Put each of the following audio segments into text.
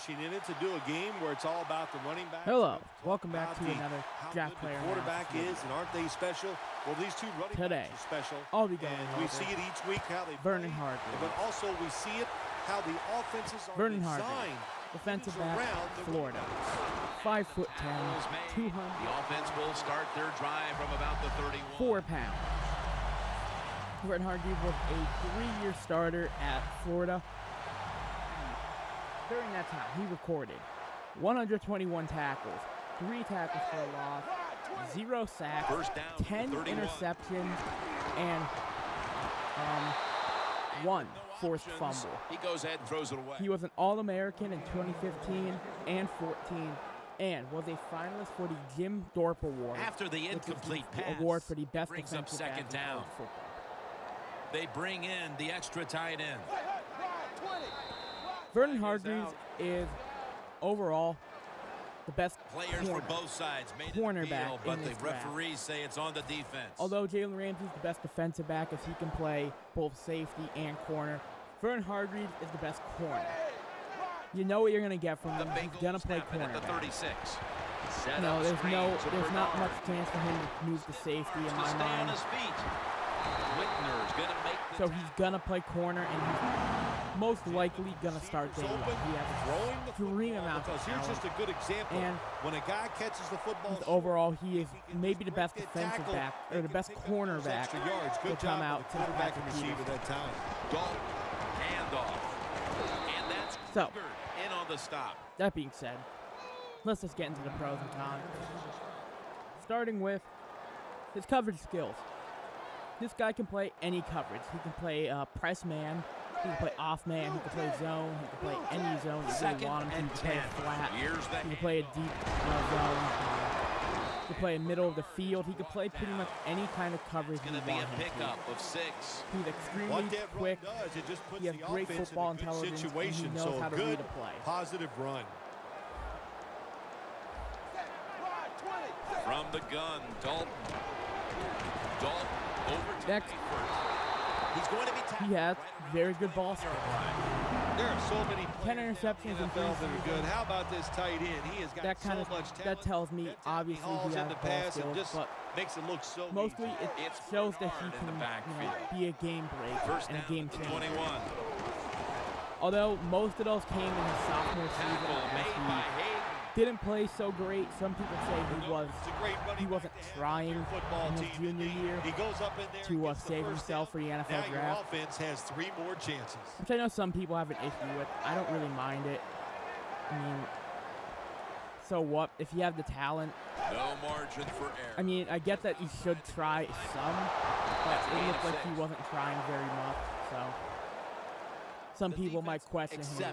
rushing in it to do a game where it's all about the running back. Hello, welcome back to another draft player. Quarterback is, and aren't they special? Well, these two running backs are special. I'll be going and we see it each week how they Vernon Hargreaves. But also we see it how the offenses are Vernon designed. Hargreaves, defensive back, Florida. 5'10", 200. The offense will start their drive from about the 31. 4 pounds. Vernon Hargreaves was a 3-year starter at Florida. During that time, he recorded 121 tackles, 3 tackles for a loss, 0 sacks, 10 interceptions, and 1 forced fumble. He goes ahead and throws it away. He was an All-American in 2015 and 14, and was a finalist for the Jim Thorpe Award. After the incomplete pass, award for the best brings up defensive second back in down. college football. They bring in the extra tight end. Vernon Hargreaves is overall the best Players for both sides made cornerback field, but in the this draft. referees say it's on the defense. Although Jalen Ramsey's the best defensive back as he can play both safety and corner, Vernon Hargreaves is the best corner. You know what you're going to get from him. He's going to play cornerback. At the 36. No, there's not much chance for him to move to safety in my mind. So he's going to play corner, and he's most likely going to start day one. He has a extreme amount of talent. Here's just a good example. And when a guy catches the football, overall, he is maybe the best defensive back, or the best cornerback to come out to the back of the that time. Dalton, handoff. And that's so, in on the stop. That being said, let's just get into the pros and cons. Starting with his coverage skills. This guy can play any coverage. He can play press man, he can play off man, he can play zone, he can play any zone you really want him to. He can play flat, he can play a deep zone, he can play in middle of the field, he can play pretty much any kind of coverage you want him to. Pickup of 6. He's extremely quick, he has great football intelligence, and he knows how to read a play. Positive run. From the gun, Dalton. Next, he's going to be tackled. He has very good ball skills. There are so many 10 interceptions in 3 that are good. How about this tight end? He has got that kind of much talent. that tells me obviously he has ball skills, but makes it look so mostly it shows that he can be a game breaker and a game changer. 21. Although most of those came in his sophomore season, as he didn't play so great. Some people say he wasn't trying in his junior year to save himself for the NFL draft. Your offense has 3 more chances. Which I know some people have an issue with. I don't really mind it. I mean, so what? If you have the talent. No margin for error. I mean, I get that you should try some, but it looked like he wasn't trying very much, so. Some people might question his drive,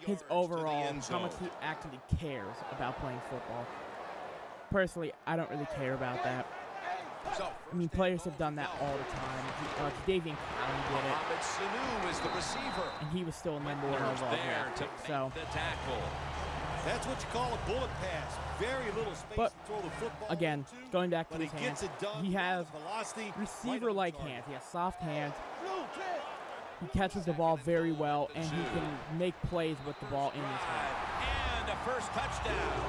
his overall, how much he actually cares about playing football. Personally, I don't really care about that. I mean, players have done that all the time. Davian Clowney did it, and he was still number 1 overall draft pick. So, that's what you call a bullet pass. Very little space to throw the football. Again, going back to his hands, he has receiver-like hands. He has soft hands. He catches the ball very well, and he can make plays with the ball in his hand. And a first touchdown.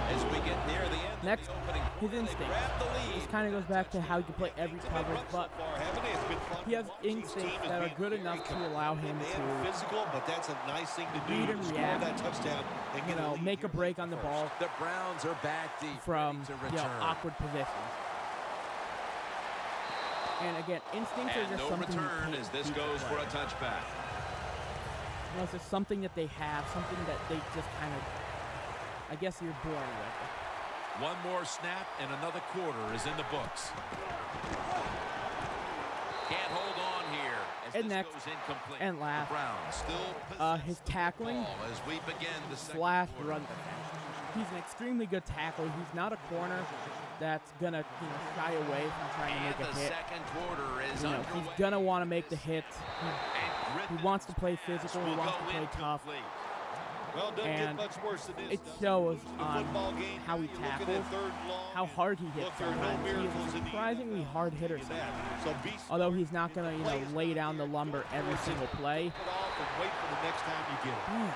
As we get near the end. Next, his instincts. This kind of goes back to how he can play every coverage, but he has instincts that are good enough to allow him to read and react, make a break on the ball. The Browns are back deep from awkward positions. And again, instincts are just something you can't as this goes for a touchback. It's just something that they have, something that they just kind of, I guess you're born with. One more snap and another quarter is in the books. Can't hold on here. And next, and last, his tackling as we begin the /run defense. He's an extremely good tackler. He's not a corner that's gonna shy away from trying to make a hit. He's gonna want to make the hits. He wants to play physical. He wants to play tough. And it shows on how he tackles, how hard he hits sometimes. He is a surprisingly hard hitter sometimes. Although he's not gonna lay down the lumber every single play, and wait for the next time you get it. Man.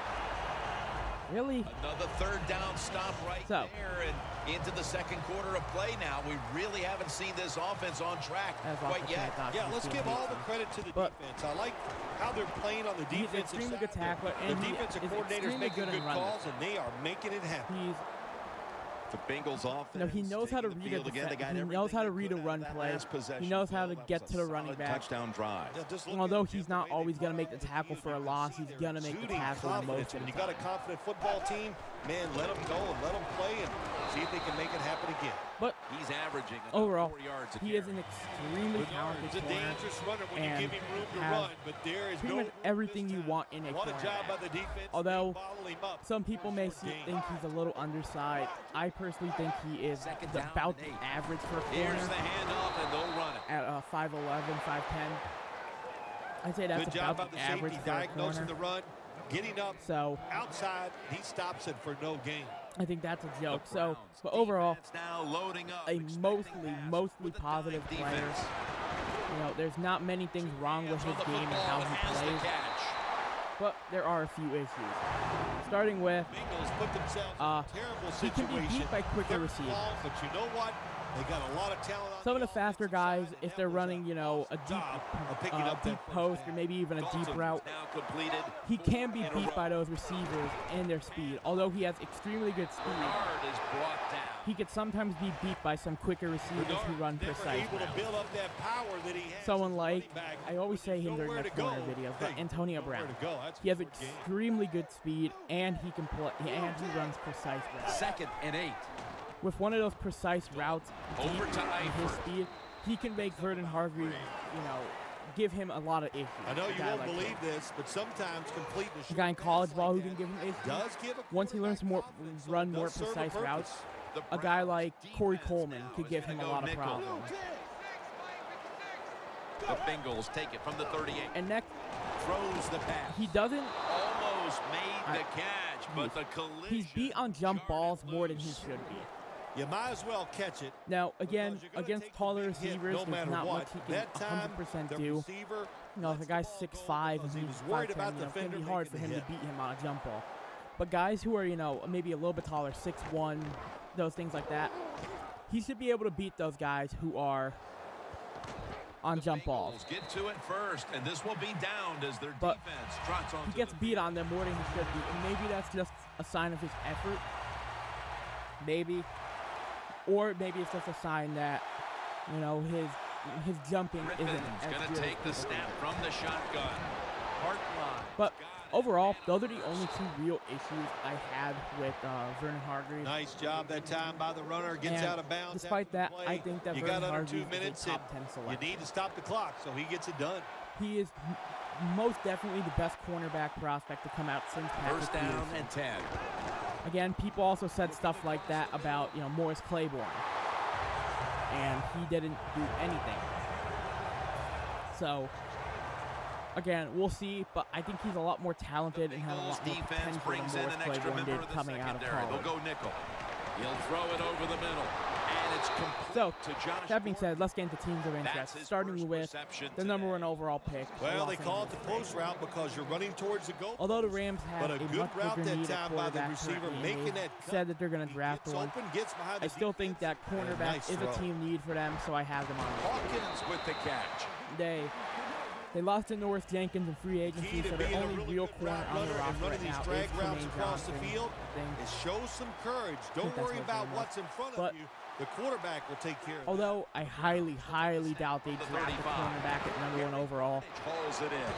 Really? Another third down stop right there, and into the second quarter of play now. We really haven't seen this offense on track quite yet. Yeah, let's give all the credit to the defense. I like how they're playing on the defensive side. He's extremely good tackler, and the defensive coordinator's making good calls, and they are making it happen. The Bengals offense. No, he knows how to read a he knows how to read a run play. He knows how to get to the running back. Touchdown drive. Although he's not always going to make the tackle for a loss, he's going to make the tackle most of the time. You got a confident football team, man, let them go and let them play and see if they can make it happen again. But he's averaging overall, 4 yards a he is an extremely talented He's a dangerous runner when and you give him room to run, but there is pretty much everything you want in a corner. What a job by the defense. Although some people may think he's a little undersized, I personally think he is about the average for a corner. Here's the handoff, and they'll run it. At 5'11", 5'10". I'd say that's about the average for a corner. The run, getting up outside, he stops it for no gain. I think that's a joke. So, but overall, a mostly positive player. You know, there's not many things wrong with his game and how he plays, but there are a few issues. Starting with, he can be beat by quicker receivers. But you know what? They got a lot of talent. Some of the faster guys, if they're running, you know, a deep post or maybe even a deep route, he can be beat by those receivers and their speed. Although he has extremely good speed, he could sometimes be beat by some quicker receivers who run precise routes. Someone like, I always say him during my corner videos, but Antonio Brown. He has extremely good speed and he can play and he runs precise routes. 2nd and 8. With one of those precise routes deep in his speed, he can make Vernon Hargreaves, you know, give him a lot of issues. I know you won't believe this, but sometimes completeness. A guy in college ball who can give him issues. Once he learns to run more precise routes, a guy like Corey Coleman could give him a lot of problems. The Bengals take it from the 38. And next, throws the pass. He doesn't almost made the catch, but the collision. He's beat on jump balls more than he should be. You might as well catch it. Now, again, against taller receivers, there's not much he can 100% do. You know, if a guy's 6'5" and he's 5'10", you know, it's going to be hard for him to beat him on a jump ball. But guys who are, you know, maybe a little bit taller, 6'1", those things like that, he should be able to beat those guys who are on jump balls. Get to it first, and this will be downed as their defense trots on. He gets beat on them more than he should be, and maybe that's just a sign of his effort. Maybe. Or maybe it's just a sign that, you know, his jumping isn't as good. Going to take the snap from the shotgun. But overall, those are the only two real issues I had with Vernon Hargreaves. Nice job that time by the runner. Gets out of bounds. Despite that, I think that Vernon Hargreaves is a top 10 selection. You need to stop the clock, so he gets it done. He is most definitely the best cornerback prospect to come out since Patrick First down Peterson. and 10. Again, people also said stuff like that about, you know, Morris Claiborne, and he didn't do anything. So, again, we'll see, but I think he's a lot more talented and has a lot more potential than Morris Claiborne did coming out of college. They'll go nickel. He'll throw it over the middle, and it's complete so, to Josh that being said, let's get into teams of interest, starting with the #1 overall pick. Well, they call it the post route because you're running towards the goal. Although the Rams have a good route much bigger need that time by the receiver, making that said that they're going to draft one. I still think that cornerback is a team need for them, so I have them on. Hawkins with the catch. They lost to Norris Jenkins in free agency, so their only real corner on the roster right now is Tremaine Johnson. Show some courage. Don't worry about what's in front of you. The quarterback will take care of it. Although I highly doubt they draft the cornerback at #1 overall. Holds it in.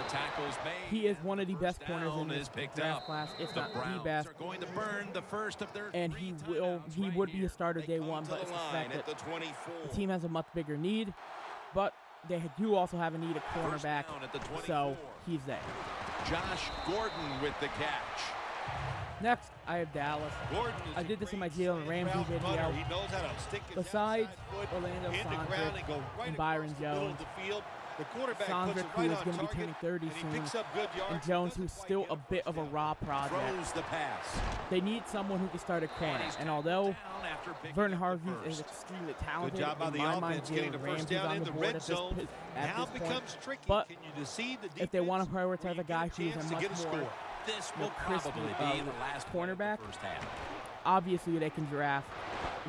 The tackles made. He is one of the best corners in this draft class, if not the best. Are going to burn the first of their and he would be a starter day one, but it's the fact that the team has a much bigger need. But they do also have a need at cornerback, so he's there. Josh Gordon with the catch. Next, I have Dallas. I did this in my Jalen Ramsey video. Besides Orlando Saunders and Byron Jones, The quarterback Sondrick, puts it who right is on going to be target, turning 30 and he soon, picks up good yards. and Jones, who's still a bit of a raw project. Throws the pass. They need someone who can start a corner, and although Vernon Hargreaves is extremely talented, Good job by in the my mind, offense getting the Jalen first Ramsey's down on in the the board red at this zone. Now point. becomes tricky. But Can you deceive the defense? if they want to prioritize a guy who's a chance to much get a more score. This will will crispy, probably be the last cornerback, first half. obviously they can draft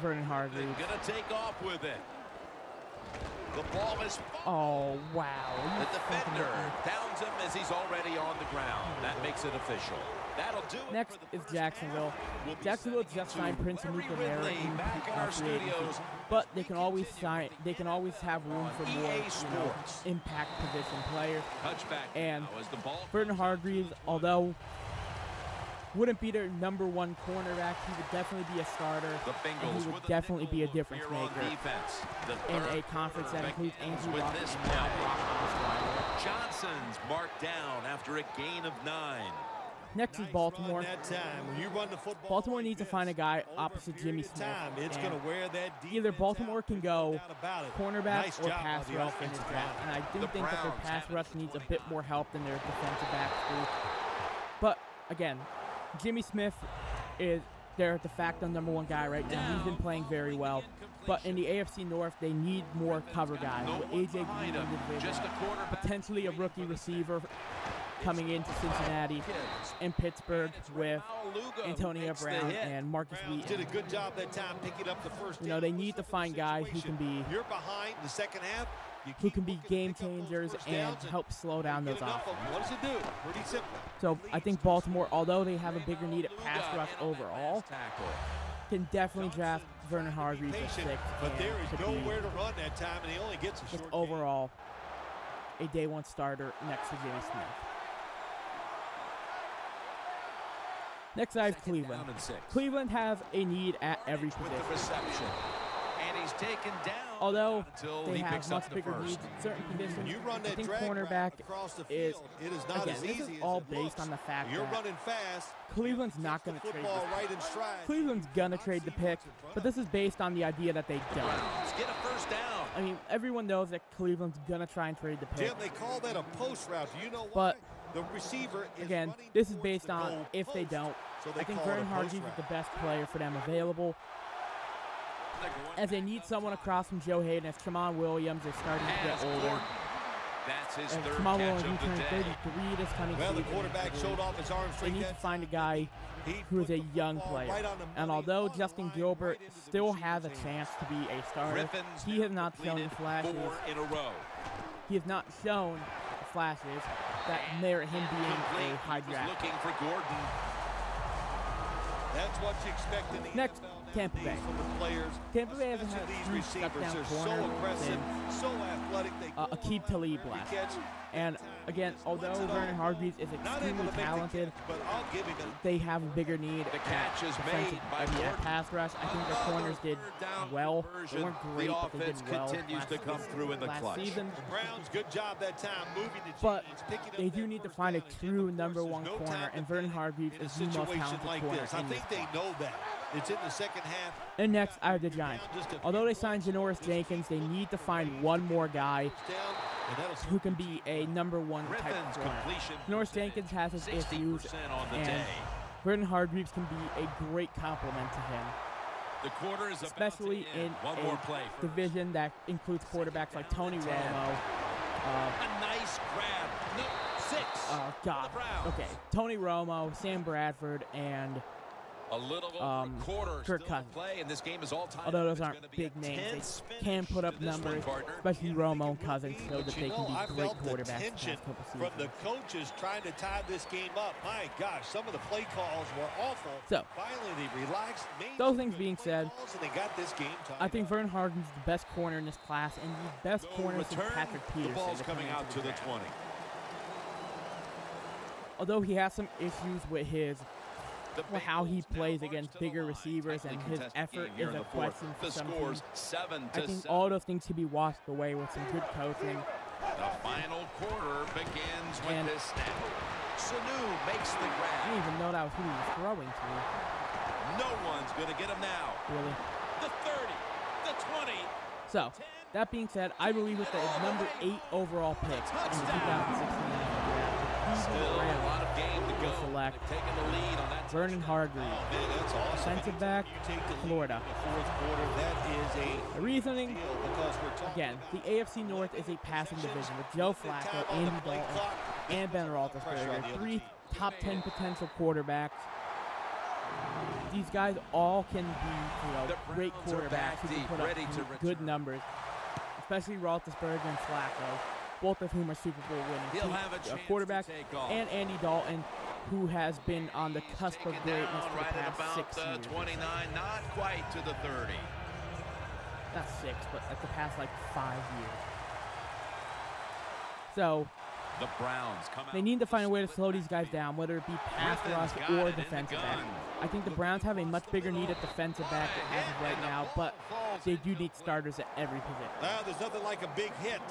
Vernon They're Hargreaves. gonna take off with it. The ball is Oh, wow. the defender downs him as he's already on the ground. That makes it official. That'll do it. Next for the is first Jacksonville. half. We'll be Jacksonville sending just you signed to Prince and Larry Mukamara Ridley in back in our free agency. studios. But they can always sign. They can always have room for more, EA Sports. impact position players. Touchback And now as the ball Vernon Hargreaves, although wouldn't be their #1 cornerback, he would definitely be a starter. The And Bengals he would with a definitely be a nickel difference here on maker defense. The in third a conference that quarter includes begins Andrew with Luck this and now play. Brock Osweiler. Johnson's marked down after a gain of 9. Next is Nice Baltimore. run that time. When you run the football Baltimore like needs to this, find a guy over opposite a Jimmy period of Smith. time, it's And going to wear that either defense Baltimore out. can There's go no doubt about it. cornerback Nice or job pass by the rush in this offensive draft. line. And I do The think that their Browns pass have it rush at needs a 29. bit more help than their defensive backs do. But again, Jimmy Smith is their de facto #1 guy right now. He's been playing very well. But in the AFC North, they need more cover guys. No With one AJ behind Green in him, the division, just a quarterback potentially a rookie receiver coming into Cincinnati, in Pittsburgh with Antonio Brown and Marcus Browns did a Wheaton. good job that time picking up the first You know, down. they need to find guys who can be You're behind the second half. You who keep can be looking to game pick up those changers first and downs help slow down get those enough of offenses. them. What does it do? Pretty simple. So I think Baltimore, although they have a bigger need at pass rush overall, Tackle. can definitely draft Vernon Hargreaves at Patient, 6. but there is and to nowhere be to run that time, and he only gets a just short overall a day 1 starter next to Jimmy Smith. Next I have Cleveland. Down and 6. Cleveland has a need at every With the position. reception. And he's taken down. Although until they he have picks up much the bigger first. needs in certain positions, When you run I that think drag cornerback route across the is, field, it is not again, as this easy is as all it based looks. on the fact You're that running fast. Cleveland's not Gets going the to trade football this. right in stride. Cleveland's going to trade the pick, but this is based on the idea that they don't. Browns get a first down. I mean, everyone knows that Cleveland's going to try and trade the pick. Jim, they call that a post route. Do you know why? But the receiver is again, running this is towards based the on goal if they post, don't. so they I think call it a Vernon post Hargreaves is route. the best player for them available, as they need someone across from Joe Hayden, as Tramon Williams is starting to get As older. Gordon. That's his And third Tramon catch Williams, of who the turned day. 33 this coming Well, the season. quarterback showed off his arm They strength. need to that find a time. guy He who is put a the young football player. right on the And money, although on the Justin line, Gilbert right into the still has a receiver's chance to be a starter, Griffin's he has not shown the completed flashes. 4 in a row. He has not shown the flashes that merit him being a Complete. high He was draft. looking for Gordon. That's what you expect in the Next, NFL Tampa nowadays Bay. from the players. Tampa Bay hasn't Especially had these huge receivers. shutdown They're so corner aggressive, since so athletic. They Akeem go on that Talib every left. catch. And again, although Splits it Vernon all. Hargreaves is Not able extremely to make the talented, catch, but I'll give him a they have a bigger need. The catch is made by at Gordon. pass rush. I think their corners did Another third down well. They conversion. weren't The great, but they offense did well continues to come through in the last clutch. season. The Browns, good job that time moving the But chains, picking up they that do need to first find a down. And true of course, #1 there's no corner, time to and Vernon panic Hargreaves in a is the most situation talented like corner this. I in this think they class. know that. It's in the second half. And next, I have the Giants. Although they signed Janoris Jenkins, they need to find one more guy Down, and that'll who can be a #1 type Griffin's corner. completion Janoris Jenkins has his issues, 60% on the and day. Vernon Hargreaves can be a great complement to him, The quarter is about especially to end. in One more a play. division that includes quarterbacks like Tony Down to 10. Romo. A nice grab. No, 6. God. The Browns. Okay, Tony Romo, Sam Bradford, and A little over a quarter Kirk still Cousins. to play, and this game is all time. although those It's aren't gonna be big a names, tense they finish can put up to this one, numbers, partner. especially Romo and Cousins, so But that you they know, can I be great felt the quarterbacks the tension past couple from the seasons. coaches trying to tie this game up. My gosh, some of the play calls were awful. So, finally they relaxed. Made those some things good being play said, calls, and they got this game tied I think up. Vernon Hargreaves is the best corner in this class, and the best No corner since return. Patrick The Peterson. ball's to come coming into out to the draft. 20. Although he has some issues with his how he Bengals now plays march against to the bigger line. receivers, Tightly and his contested effort game here is in a the fourth. question for The some score's teams. 7 I to think 7. all those things could be washed away with some good coaching. The final quarter begins with And- this snap. Sanu makes the I didn't grab. even know that was who he was throwing to. No one's going to get him now. Really. The 30, the 20. So, That being said, I believe with the number 8 overall pick in the 2016 NFL draft, Still a lot of game to go. Select Taking the lead on that. Vernon Hargreaves, That's awesome. defensive back, Florida. Fourth quarter, that is The reasoning, because we're talking again, the AFC North is a passing division with Joe Flacco, Andy Dalton, and Ben Roethlisberger, 3 top 10 potential quarterbacks. These guys all can be, great quarterbacks who can put up good numbers, especially Roethlisberger and Flacco, both of whom are Super Bowl winning quarterbacks, and Andy Dalton, who has been on the cusp of greatness for the past 6 years. 29, not quite to the 30. Not 6, but like the past 5 years. So the Browns come out. They need to find a way to slow these guys down, whether it be pass rush or defensive back. I think the Browns have a much bigger need at defensive back as of right now, but they do need starters at every position. There's nothing like a big hit.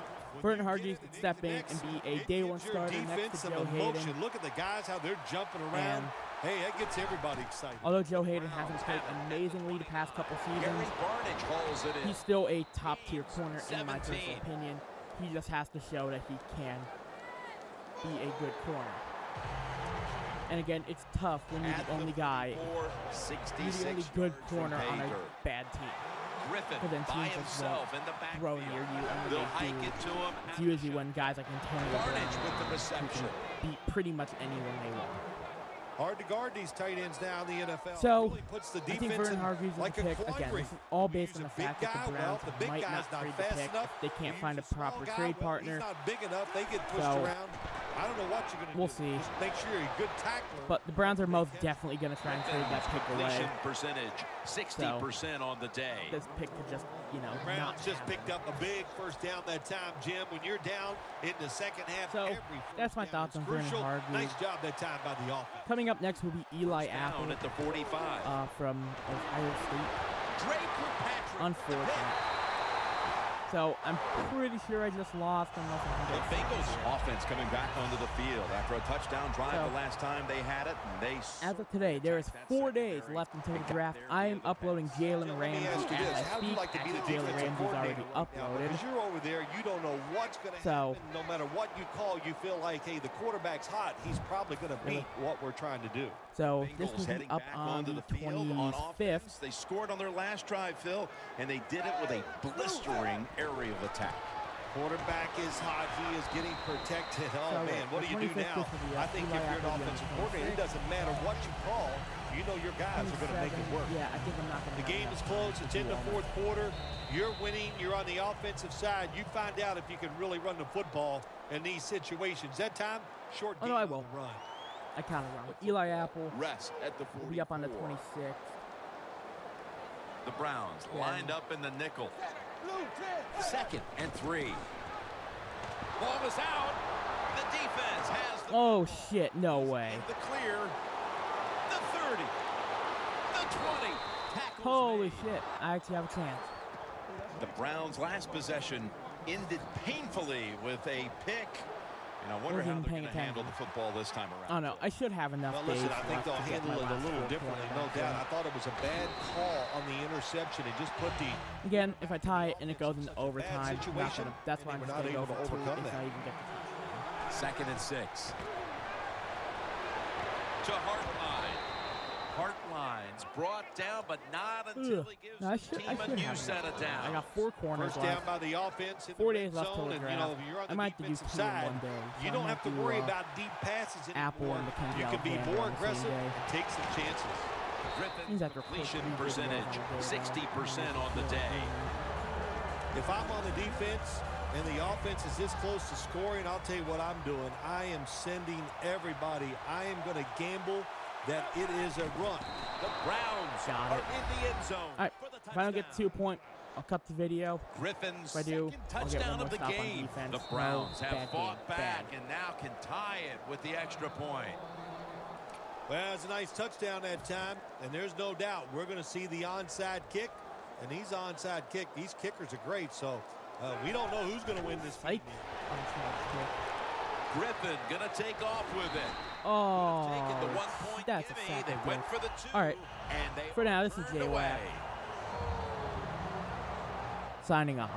Vernon Hargreaves can step in and be a day one starter next to Joe Hayden. Look at the guys, how they're jumping around. Hey, that gets everybody excited. Although Joe Hayden hasn't played amazingly the past couple seasons, he's still a top-tier corner in my personal opinion. He just has to show that he can be a good corner. And again, it's tough when you're the only guy, you're the only good corner on a bad team. But then teams just won't throw near you, and when they do, it's usually when guys like Antonio Brown can beat pretty much anyone they want. Hard to guard these tight ends now in the NFL. So, really puts the I think Vernon Hargreaves is the pick. Again, this is all based on the fact that the Browns might not trade the pick if they can't find a proper trade partner. He's not big enough. They get pushed around. I don't know what you're going to do. We'll see. Just make sure you're a good tackler. But the Browns are most definitely going to try and trade that pick away. Percentage, 60% on the day. This pick could just, the Browns just picked up a big first down that time, Jim. When you're down in the second half, so that's my thoughts on Vernon Hargreaves. Nice job that time by the offense. Coming up next will be Eli Apple at the 45 from Ohio State. Unfortunate. So I'm pretty sure I just lost. The Bengals offense coming back onto the field after a touchdown drive the last time they had it. And they as of today, there is 4 days left until the draft. I am uploading Jalen Ramsey as I speak. Jalen Ramsey's already uploaded. Because you're over there, you don't know what's going to happen. No matter what you call, you feel like, hey, the quarterback's hot. He's probably going to beat what we're trying to do. So this will be up on the 25th. They scored on their last drive, Phil, and they did it with a blistering aerial attack. Quarterback is hot. He is getting protected. Oh, man, what do you do now? I think if you're an offensive coordinator, it doesn't matter what you call. You know your guys are going to make it work. Yeah, I think I'm not going to. The game is close. It's in the fourth quarter. You're winning. You're on the offensive side. You find out if you can really run the football in these situations. That time, short game I will run. I kind of wrong. Eli Apple rest at the 44. Will be up on the 26th. The Browns lined up in the nickel. 2nd and 3. Ball was out. The defense has the oh shit, no way. The clear. The 30. The 20. Tackles holy made. Shit. I actually have a chance. The Browns' last possession ended painfully with a pick. And I wonder how they're going to handle the football this time around. Oh, no. I should have enough days. Listen, I think they'll handle it a little differently, no doubt. I thought it was a bad call on the interception. It just put the... Again, if I tie it and it goes into overtime, that's why I'm just going to go for 2 if I even get the 2nd and 6. To Hartline. Hartline's brought down, but not until he gives the team a new set of down. I got 4 corners first down by the offense. 4 days left till the draft. I might have to do 2 in 1 day. You don't have to worry about deep passes anymore. You can be more aggressive and take some chances. Griffin's completion percentage, 60% on the day. If I'm on the defense and the offense is this close to scoring, I'll tell you what I'm doing. I am sending everybody. I am going to gamble that it is a run. The Browns are in the end zone. All right, if I don't get the 2 point, I'll cut the video. Griffin's if I do, touchdown of the game. The Browns have fought back and now can tie it with the extra point. Well, it's a nice touchdown that time, and there's no doubt we're going to see the onside kick, and these onside kick, these kickers are great, so we don't know who's going to win this fight. Griffin going to take off with it. Oh, the 1 point that's a gimme. sack. They went for the 2. All right, and they for now, this is J-Wack. Signing off.